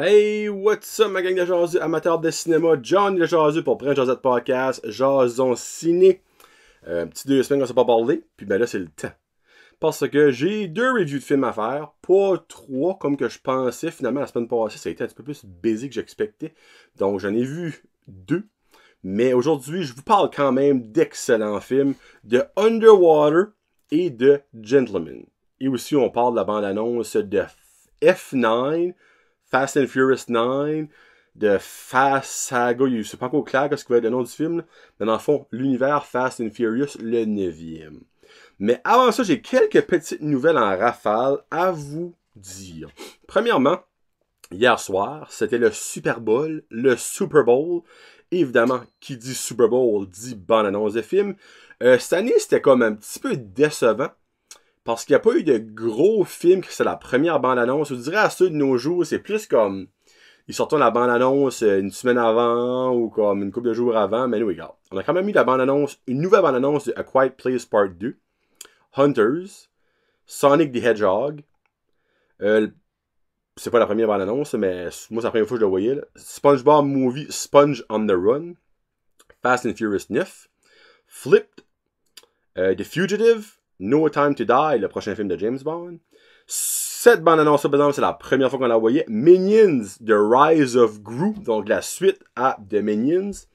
Hey, what's up ma gang de jaseux, amateurs de cinéma, John le jaseux pour Prince Josette Podcast, Jason Ciné. Petit 2 semaines qu'on s'est pas parlé, puis ben là c'est le temps. Parce que j'ai 2 reviews de films à faire, pas 3 comme que je pensais. Finalement la semaine passée ça a été un petit peu plus busy que j'expectais. Donc j'en ai vu 2. Mais aujourd'hui je vous parle quand même d'excellents films, de Underwater et de Gentleman. Et aussi on parle de la bande-annonce de F9, Fast and Furious 9, de Fast Saga, c'est pas encore clair ce qui va être le nom du film, là. Mais dans le fond, l'univers Fast and Furious, le 9e. Mais avant ça, j'ai quelques petites nouvelles en rafale à vous dire. Premièrement, hier soir, c'était le Super Bowl, Évidemment, qui dit Super Bowl dit bonne annonce de film. Cette année, c'était comme un petit peu décevant. Parce qu'il n'y a pas eu de gros films que c'est la première bande-annonce. Je dirais à ceux de nos jours, c'est plus comme... Ils sortent la bande-annonce une semaine avant ou comme une couple de jours avant. Mais nous, regarde. On a quand même eu la bande-annonce, une nouvelle bande-annonce de A Quiet Place Part 2. Hunters. Sonic the Hedgehog. C'est pas la première bande-annonce, mais moi, c'est la première fois que je le voyais. Là. SpongeBob Movie Sponge on the Run. Fast and Furious 9. Flipped. The Fugitive. No Time to Die, le prochain film de James Bond. Cette bande-annonce, par exemple, c'est la première fois qu'on la voyait. Minions, The Rise of Gru, donc la suite à The Minions.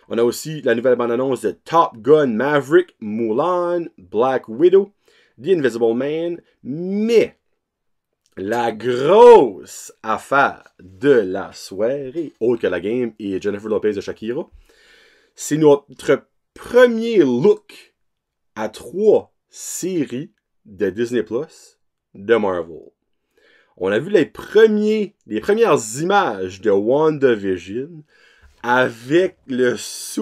On a aussi la nouvelle bande-annonce de Top Gun Maverick, Mulan, Black Widow, The Invisible Man. Mais la grosse affaire de la soirée, autre que la game et Jennifer Lopez de Shakira, c'est notre premier look à 3 séries de Disney Plus de Marvel. On a vu les premières images de WandaVision avec le suit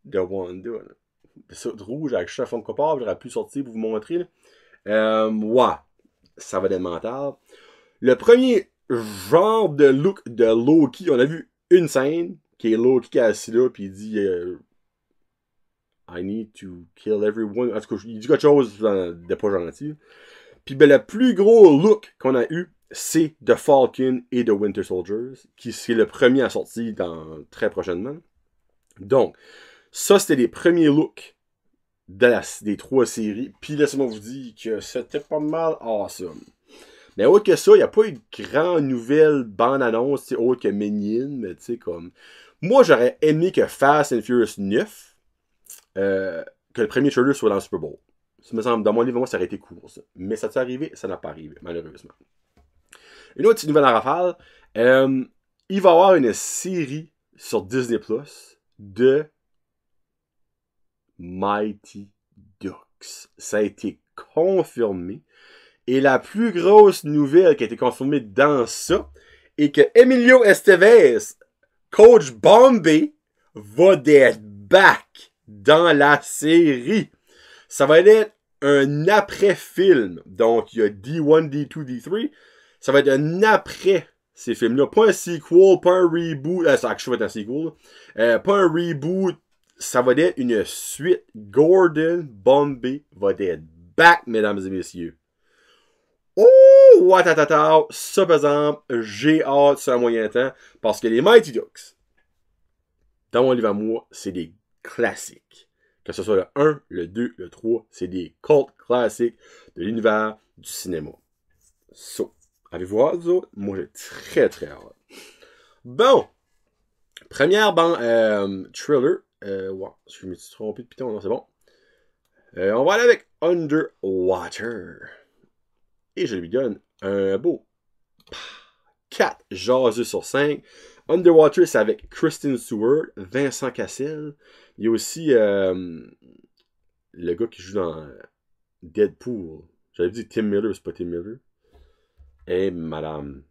de Wanda. Le suit rouge avec chef fond de copard, j'aurais pu sortir pour vous montrer. Ouais, ça va être mental. Le premier genre de look de Loki, on a vu une scène qui est Loki qui est assis là puis il dit I need to kill everyone. En tout cas, il dit quelque chose de pas gentil. Puis ben, le plus gros look qu'on a eu, c'est The Falcon et The Winter Soldiers, qui c'est le premier à sortir très prochainement. Donc, ça, c'était les premiers looks des 3 séries. Puis laissez-moi vous dire que c'était pas mal awesome. Mais autre que ça, il n'y a pas eu de grande nouvelle bande-annonce, autre que Minion, mais tu sais, comme... Moi, j'aurais aimé que Fast and Furious 9 que le premier trailer soit dans le Super Bowl. Ça me semble, dans mon livre, moi, ça aurait été court, ça. Mais ça t'est arrivé? Ça n'a pas arrivé, malheureusement. Une autre petite nouvelle en rafale. Il va y avoir une série sur Disney Plus de Mighty Ducks. Ça a été confirmé. Et la plus grosse nouvelle qui a été confirmée dans ça est que Emilio Estevez, coach Bombay, va être back dans la série. Ça va être un après-film. Donc, il y a D1, D2, D3. Ça va être un après ces films-là. Pas un sequel, pas un reboot. Ça va être un sequel. Pas un reboot. Ça va être une suite. Gordon Bombay va être back, mesdames et messieurs. Oh, watatata. Ça, par exemple, j'ai hâte sur un moyen temps. Parce que les Mighty Ducks, dans mon livre à moi, c'est des classiques. Que ce soit le 1, le 2, le 3, c'est des cult classiques de l'univers du cinéma. So, avez-vous hâte, vous autres? Moi, j'ai très, très hâte. Bon, première thriller. Ouais, je me suis trompé de piton, non, c'est bon. On va aller avec Underwater. Et je lui donne un beau 4 jaseux sur 5. Underwater, c'est avec Kristen Stewart, Vincent Cassel. Il y a aussi le gars qui joue dans Deadpool. J'avais dit Tim Miller, c'est pas Tim Miller. Et madame.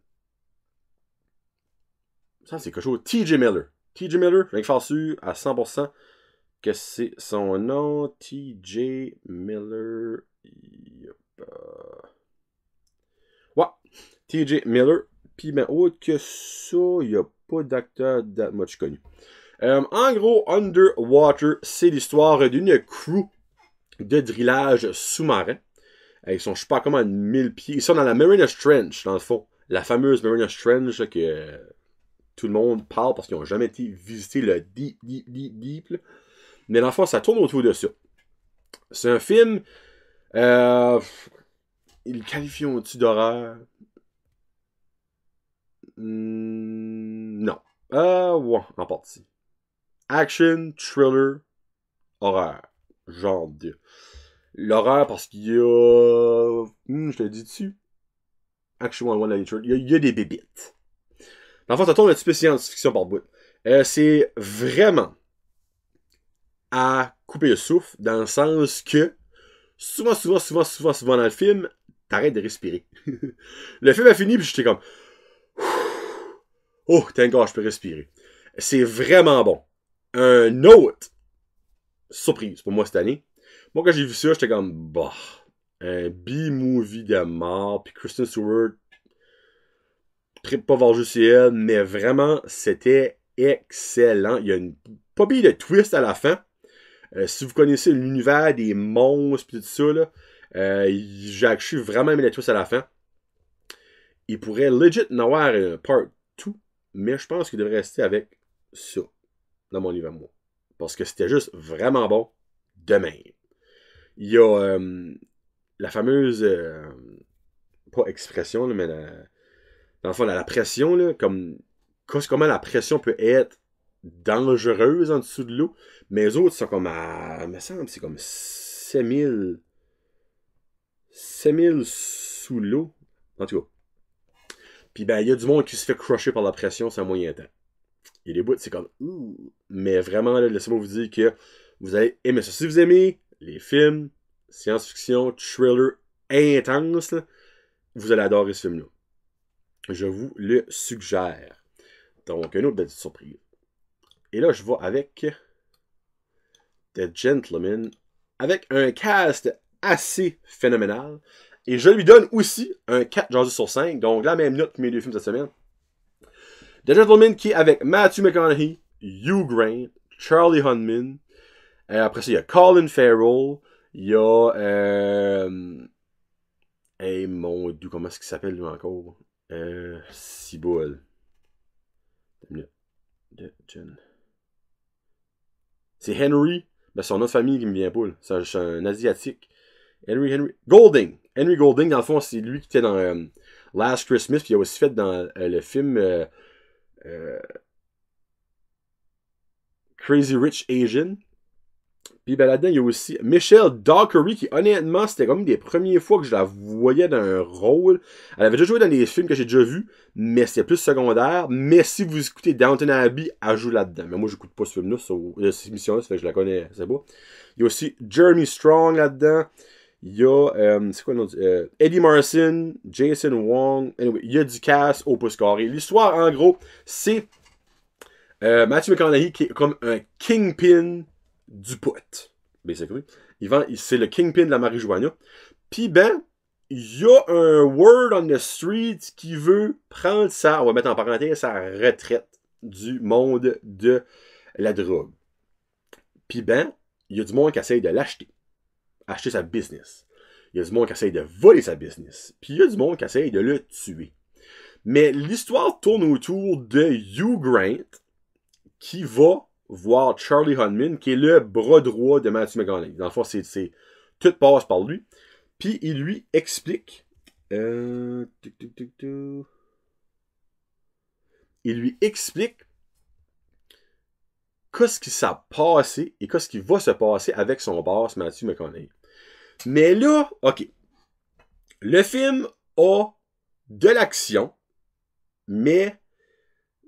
Ça, c'est quelque chose. T.J. Miller. T.J. Miller, je viens de faire sûr à 100% que c'est son nom. T.J. Miller. Ouais. T.J. Miller. Puis, mais autre que ça, il n'y a pas d'acteur that much connu. En gros, Underwater, c'est l'histoire d'une crew de drillage sous-marin. Ils sont, je sais pas comment, 1000 pieds. Ils sont dans la Mariner's Trench, dans le fond. la fameuse Marina Trench là, que tout le monde parle parce qu'ils n'ont jamais été visiter le deep. Là. Mais dans le fond, ça tourne autour de ça. C'est un film... ils le qualifient-tu d'horreur? Non. Ouais, en partie. Action, thriller, horreur. Genre de... L'horreur parce qu'il y a... je te le dis dessus. Action One Nature. Il y a des bébites. Dans le fond, ça tourne un petit peu science-fiction par bout. C'est vraiment à couper le souffle dans le sens que souvent dans le film, t'arrêtes de respirer. Le film a fini, puis j'étais comme... Oh, thank God, je peux respirer. C'est vraiment bon. Un autre surprise pour moi cette année. Moi, quand j'ai vu ça, j'étais comme... Bah, un B-movie de mort, puis Kristen Stewart trippe pas voir juste elle, mais vraiment, c'était excellent. Il y a une pas bien de twist à la fin. Si vous connaissez l'univers des monstres et tout ça, là, j'ai actually vraiment aimé les twists à la fin. Il pourrait legit en avoir un part 2, mais je pense qu'il devrait rester avec ça, dans mon livre à moi. Parce que c'était juste vraiment bon de même. Il y a la fameuse, pas expression, là, mais dans le fond, la pression, là, comment la pression peut être dangereuse en dessous de l'eau. Mais les autres sont comme à... Il me semble c'est comme 7000 sous l'eau. En tout cas. Puis ben, il y a du monde qui se fait crusher par la pression sans moyen temps. Il y a des bouts, c'est comme... Mais vraiment, là, laissez-moi vous dire que vous allez aimer ça. Si vous aimez les films, science-fiction, thriller intense, là, vous allez adorer ce film-là. Je vous le suggère. Donc, une autre belle surprise. Et là, je vais avec The Gentleman, avec un cast assez phénoménal. Et je lui donne aussi un 4 sur 5, donc la même note que mes deux films cette semaine. The Gentleman qui est avec Matthew McConaughey, Hugh Grant, Charlie Hunnam. Après ça, il y a Colin Farrell. Il y a... Hey, mon Dieu, comment est-ce qu'il s'appelle lui encore? Ciboule. C'est Henry. Ben, son autre famille qui me vient pas. C'est un Asiatique. Henry Golding. Henry Golding, dans le fond, c'est lui qui était dans Last Christmas. Puis il a aussi fait dans le film Crazy Rich Asian. Puis ben, là-dedans, il y a aussi Michelle Dockery, qui honnêtement, c'était comme une des premières fois que je la voyais dans un rôle. Elle avait déjà joué dans des films que j'ai déjà vus, mais c'était plus secondaire. Mais si vous écoutez Downton Abbey, elle joue là-dedans. Mais moi, j'écoute pas ce film-là, cette émission-là, ça fait que je la connais, c'est pas. Il y a aussi Jeremy Strong là-dedans. Il y a, c'est quoi le nom Eddie Marson, Jason Wong. Anyway, il y a du cast au pouce carré. L'histoire, en gros, c'est Matthew McConaughey qui est comme un kingpin du pot, basically. C'est le kingpin de la marijuana. Puis ben, il y a un word on the street qui veut prendre on va mettre en parenthèse, sa retraite du monde de la drogue. Puis ben, il y a du monde qui essaye de l'acheter. Acheter sa business. Il y a du monde qui essaye de voler sa business. Puis il y a du monde qui essaye de le tuer. Mais l'histoire tourne autour de Hugh Grant qui va voir Charlie Hunnam, qui est le bras droit de Matthew McConaughey. Dans le fond, tout passe par lui. Puis il lui explique... Il lui explique qu'est-ce qui s'est passé et qu'est-ce qui va se passer avec son boss, Matthew McConaughey. Mais là, OK. Le film a de l'action, mais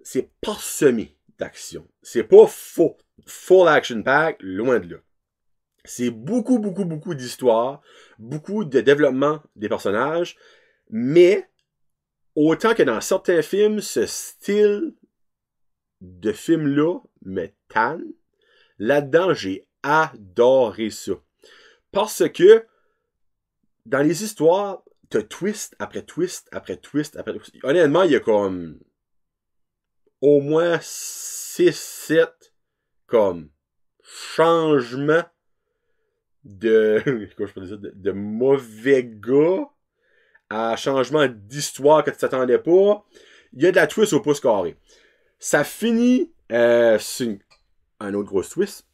c'est parsemé d'action. C'est pas full action pack, loin de là. C'est beaucoup d'histoires, beaucoup de développement des personnages, mais autant que dans certains films, ce style de film-là me tanne. Là-dedans, j'ai adoré ça. Parce que dans les histoires, t'as twist après twist après twist après twist. Honnêtement, il y a comme au moins 6-7 comme changements de, comment je peux dire, de mauvais gars à changement d'histoire que tu t'attendais pas. Il y a de la twist au pouce carré. Ça finit sur un autre gros twist.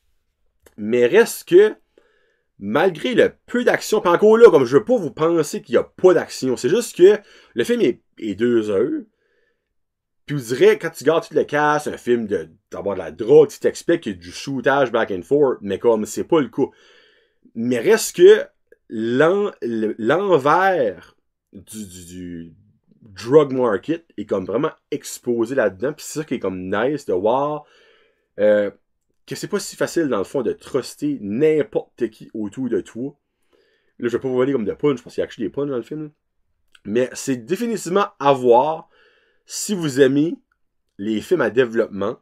Mais reste que, malgré le peu d'action, pis encore là, comme je veux pas vous penser qu'il y a pas d'action, c'est juste que le film est 2 heures. Puis vous direz, quand tu regardes tout le cast, un film d'avoir de la drogue, tu t'expliques qu'il y a du shootage back and forth, mais comme c'est pas le cas. Mais reste que l'envers du drug market est comme vraiment exposé là-dedans. Puis c'est ça qui est comme nice de voir que c'est pas si facile dans le fond de truster n'importe qui autour de toi. Là, je vais pas vous voler comme de punch parce qu'il y a actually des punch dans le film. Mais c'est définitivement à voir si vous aimez les films à développement,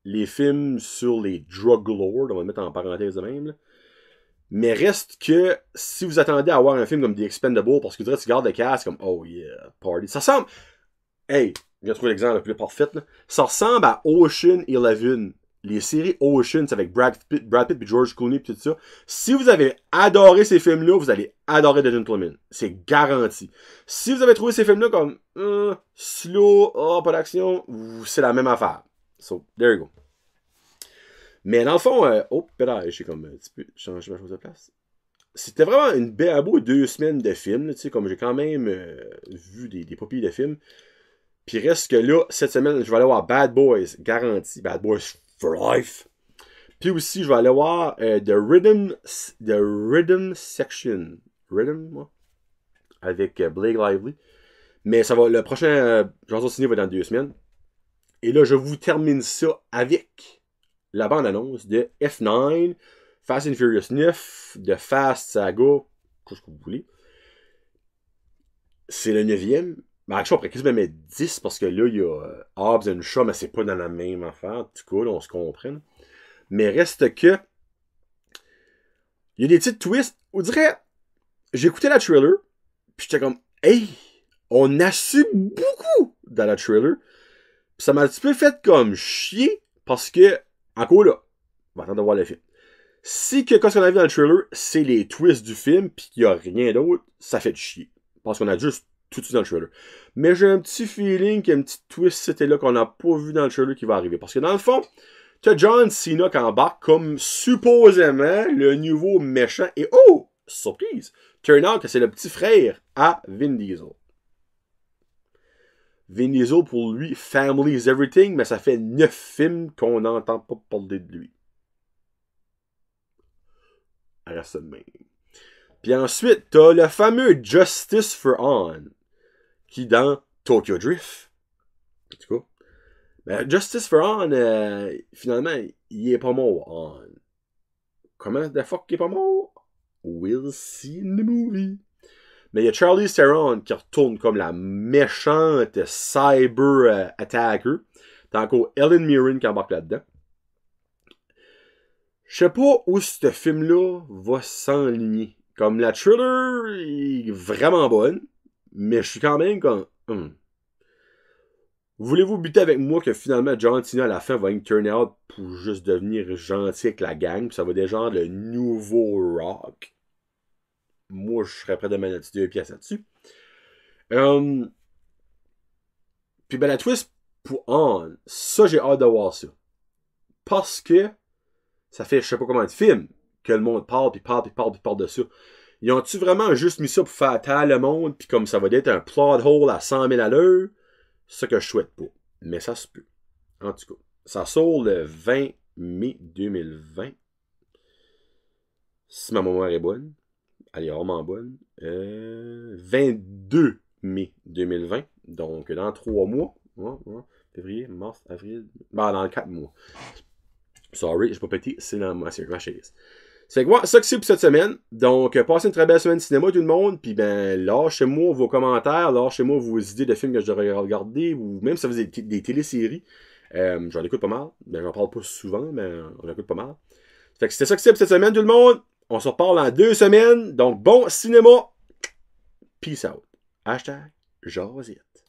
les films sur les drug lords, on va le mettre en parenthèse de même, là. Mais reste que si vous attendez à avoir un film comme The Expendables, parce que tu regardes le cast comme oh yeah, party. Ça ressemble. Hey, je vais trouver l'exemple le plus parfait. Là. Ça ressemble à Ocean 11. Les séries Ocean, c'est avec Brad Pitt et George Clooney et tout ça. Si vous avez adoré ces films-là, vous allez adorer The Gentleman. C'est garanti. Si vous avez trouvé ces films-là comme slow, pas d'action, c'est la même affaire. So, there you go. Mais dans le fond, j'ai comme un petit peu changé ma chose de place. C'était vraiment un beau 2 semaines de film, tu sais, comme j'ai quand même vu des papilles de films. Puis reste que là, cette semaine, je vais aller voir Bad Boys, garanti, Bad Boys for Life. Puis aussi, je vais aller voir The Rhythm Section. Rhythm, moi? Avec Blake Lively. Mais ça va, le prochain Janson Ciné va dans 2 semaines. Et là, je vous termine ça avec la bande-annonce de F9, Fast and Furious 9, de Fast Saga, tout ce que vous voulez. C'est le 9e. Ben, je après quasiment mettre 10 parce que là, il y a Hobbs and Shaw, mais c'est pas dans la même affaire. En tout cas, là, on se comprend. Mais reste que. Il y a des petites twists. On dirait. J'ai écouté la trailer. Puis j'étais comme. Hey! On assume beaucoup dans la trailer. Puis ça m'a un petit peu fait comme chier. Parce que. Encore là. On va attendre de voir le film. Si que quand on a vu dans le trailer, c'est les twists du film. Puis qu'il n'y a rien d'autre. Ça fait chier. Parce qu'on a juste tout de suite dans le trailer. Mais j'ai un petit feeling qu'il y a une petite twist c'était là qu'on n'a pas vu dans le trailer qui va arriver. Parce que dans le fond, tu as John Cena qui embarque comme supposément le nouveau méchant. Et oh! Surprise! Turn out que c'est le petit frère à Vin Diesel. Vin Diesel, pour lui, family is everything, mais ça fait 9 films qu'on n'entend pas parler de lui. Reste de même. Puis ensuite, t'as le fameux Justice for On, qui dans Tokyo Drift. En tout cas. Ben, Justice for On, finalement, il est pas mort. On. Comment the fuck il est pas mort? We'll see in the movie. Mais il y a Charlize Theron qui retourne comme la méchante cyber attacker. T'as encore Ellen Mirren qui embarque là-dedans. Je sais pas où ce film-là va s'enligner. Comme la trailer est vraiment bonne, mais je suis quand même comme... Voulez-vous buter avec moi que finalement John Cena à la fin va turn out pour juste devenir gentil avec la gang, puis ça va être genre le nouveau Rock? Moi, je serais prêt de mettre 2 pièces là-dessus. Puis ben la twist pour On, ça j'ai hâte de voir ça. Parce que ça fait je sais pas combien de films que le monde parle de ça. Ils ont-tu vraiment juste mis ça pour faire taire le monde, puis comme ça va être un plot hole à 100 000 à l'heure? C'est ça que je souhaite pas. Mais ça se peut. En tout cas, ça sort le 20 mai 2020. Si ma mémoire est bonne. Elle est vraiment bonne. 22 mai 2020. Donc, dans 3 mois. Février, mars, avril. Ben, dans 4 mois. Sorry, j'ai pas pété. C'est dans ma chaise. C'est quoi ça que c'est pour cette semaine. Donc, passez une très belle semaine de cinéma tout le monde. Puis ben, lâchez-moi vos commentaires, lâchez-moi vos idées de films que je devrais regarder, ou même si ça faisait des téléséries. J'en écoute pas mal. Ben, j'en parle pas souvent, mais on écoute pas mal. Fait que c'était ça que c'est pour cette semaine tout le monde. On se reparle en 2 semaines. Donc, bon cinéma. Peace out. #Josette.